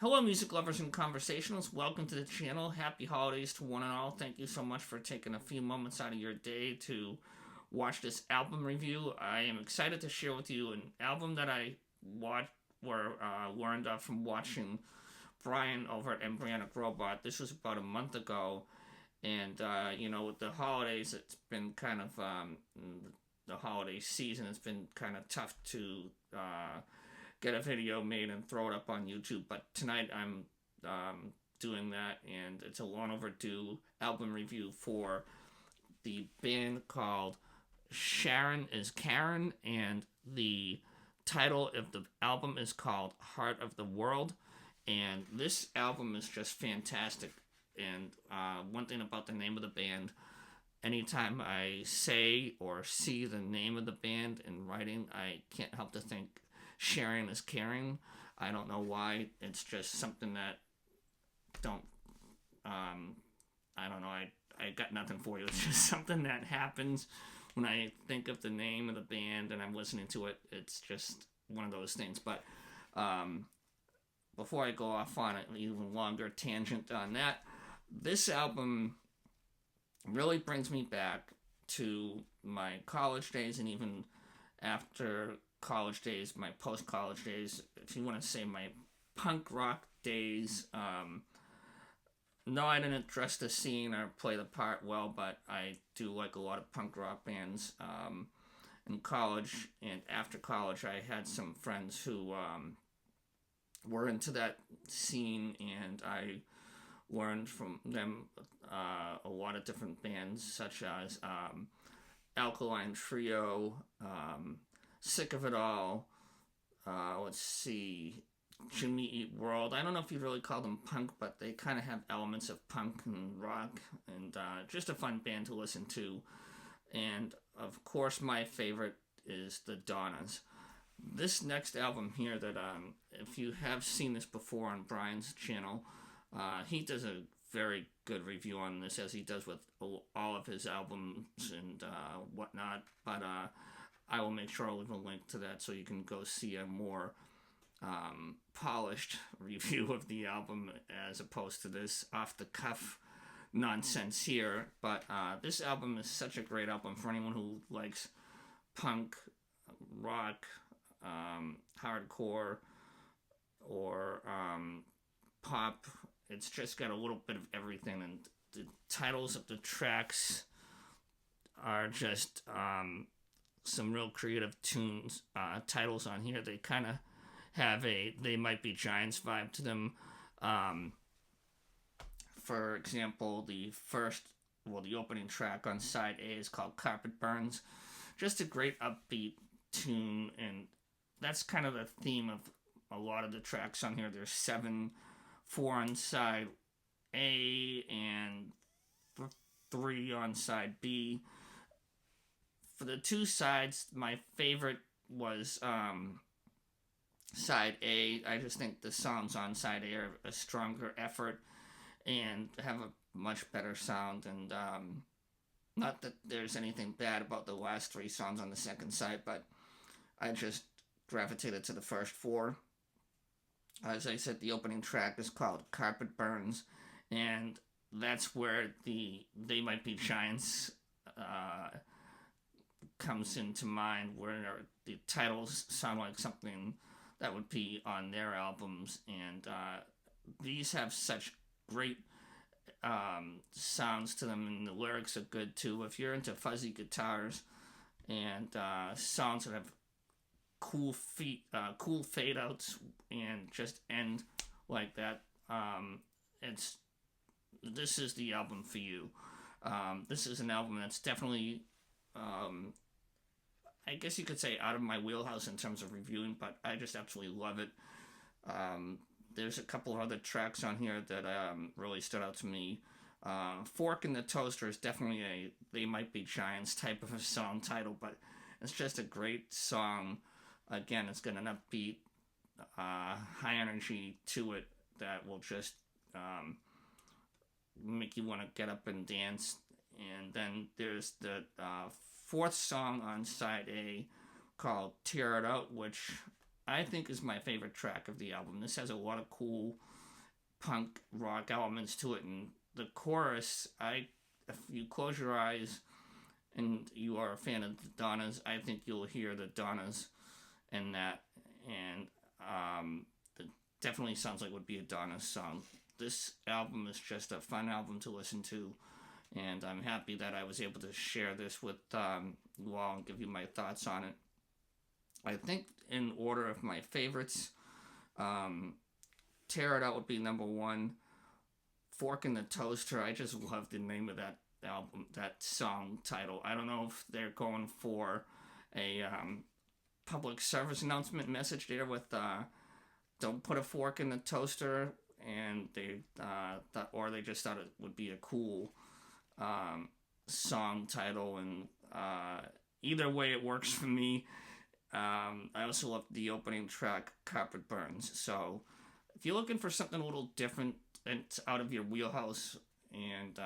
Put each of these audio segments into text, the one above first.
Hello, music lovers and conversationalists. Welcome to the channel. Happy holidays to one and all. Thank you so much for taking a few moments out of your day to watch this album review. I am excited to share with you an album that I watched or learned from watching Brian over at Embryonic Robot. This was about a month ago, and with the holidays, it's been kind of the holiday season. It's been kind of tough to get a video made and throw it up on YouTube. But tonight I'm doing that, and it's a long overdue album review for the band called Sharon is Karen, and the title of the album is called Heart of the World. And this album is just fantastic. And one thing about the name of the band, anytime I say or see the name of the band in writing, I can't help to think Sharon is caring. I don't know why. It's just something that I don't know. I got nothing for you. It's just something that happens when I think of the name of the band and I'm listening to it. It's just one of those things. But before I go off on an even longer tangent on that, this album really brings me back to my college days, and even after college days, my post-college days, if you want to say my punk rock days. No, I didn't dress the scene or play the part well, but I do like a lot of punk rock bands. In college and after college, I had some friends who were into that scene, and I learned from them a lot of different bands, such as Alkaline Trio, Sick of It All, let's see, Jimmy Eat World. I don't know if you'd really call them punk, but they kind of have elements of punk and rock, and just a fun band to listen to. And of course, my favorite is the Donnas. This next album here, that if you have seen this before on Brian's channel, he does a very good review on this, as he does with all of his albums and whatnot. But I will make sure I'll leave a link to that so you can go see a more polished review of the album, as opposed to this off-the-cuff nonsense here. But this album is such a great album for anyone who likes punk, rock, hardcore, or pop. It's just got a little bit of everything, and the titles of the tracks are just some real creative titles on here. They kind of have a They Might Be Giants vibe to them. For example, the opening track on side A is called Carpet Burns. Just a great upbeat tune, and that's kind of the theme of a lot of the tracks on here. There's 4 on side A and 3 on side B. For the 2 sides, my favorite was side A. I just think the songs on side A are a stronger effort and have a much better sound. And not that there's anything bad about the last 3 songs on the second side, but I just gravitated to the first 4. As I said, the opening track is called Carpet Burns, and that's where the They Might Be Giants comes into mind, where the titles sound like something that would be on their albums. And these have such great sounds to them, and the lyrics are good too. If you're into fuzzy guitars and songs that have cool fade outs and just end like that, this is the album for you. This is an album that's definitely, I guess you could say, out of my wheelhouse in terms of reviewing, but I just absolutely love it. There's a couple of other tracks on here that really stood out to me. Fork in the Toaster is definitely a They Might Be Giants type of a song title, but it's just a great song. Again, it's got an upbeat, high energy to it that will just make you want to get up and dance. And then there's the 4th song on side A called Tear It Out, which I think is my favorite track of the album. This has a lot of cool punk rock elements to it, and the chorus, if you close your eyes and you are a fan of the Donnas, I think you'll hear the Donnas in that, and it definitely sounds like it would be a Donnas song. This album is just a fun album to listen to, and I'm happy that I was able to share this with you all and give you my thoughts on it. I think in order of my favorites, Tear It Out would be number one. Fork in the Toaster, I just love the name of that album, that song title. I don't know if they're going for a public service announcement message there with don't put a fork in the toaster, and they thought, or they just thought it would be a cool song title, and either way it works for me. I also love the opening track, Carpet Burns. So if you're looking for something a little different and out of your wheelhouse, and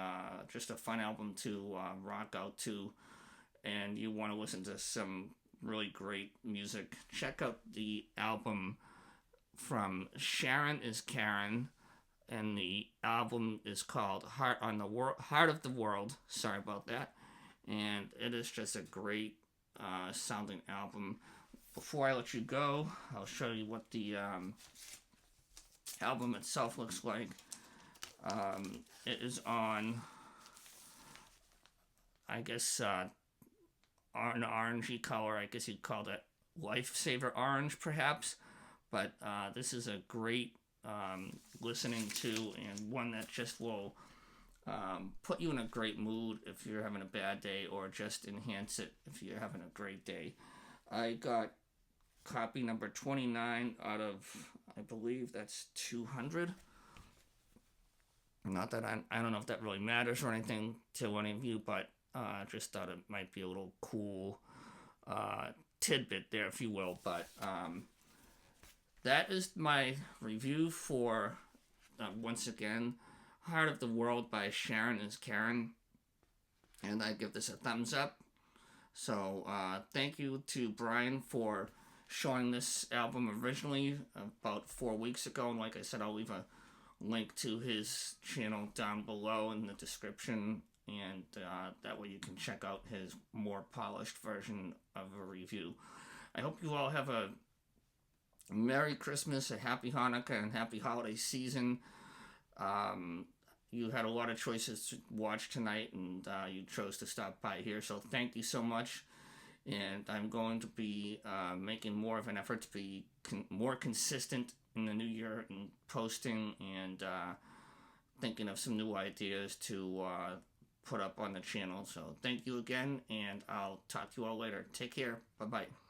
just a fun album to rock out to, and you want to listen to some really great music, check out the album from Sharon is Karen, and the album is called Heart of the World. Sorry about that. And it is just a great sounding album. Before I let you go, I'll show you what the album itself looks like. It is on, I guess, an orangey color. I guess you'd call that Lifesaver Orange, perhaps. But this is a great listening to, and one that just will put you in a great mood if you're having a bad day, or just enhance it if you're having a great day. I got copy number 29 out of, I believe that's 200. Not that I don't know if that really matters or anything to any of you, but just thought it might be a little cool tidbit there, if you will. But that is my review for, once again, Heart of the World by Sharon is Karen. And I give this a thumbs up. So thank you to Brian for showing this album originally about 4 weeks ago. And like I said, I'll leave a link to his channel down below in the description. And that way you can check out his more polished version of a review. I hope you all have a Merry Christmas, a Happy Hanukkah, and Happy Holiday Season. You had a lot of choices to watch tonight, and you chose to stop by here, so thank you so much. And I'm going to be making more of an effort to be more consistent in the new year and posting, and thinking of some new ideas to put up on the channel. So thank you again, and I'll talk to you all later. Take care. Bye-bye.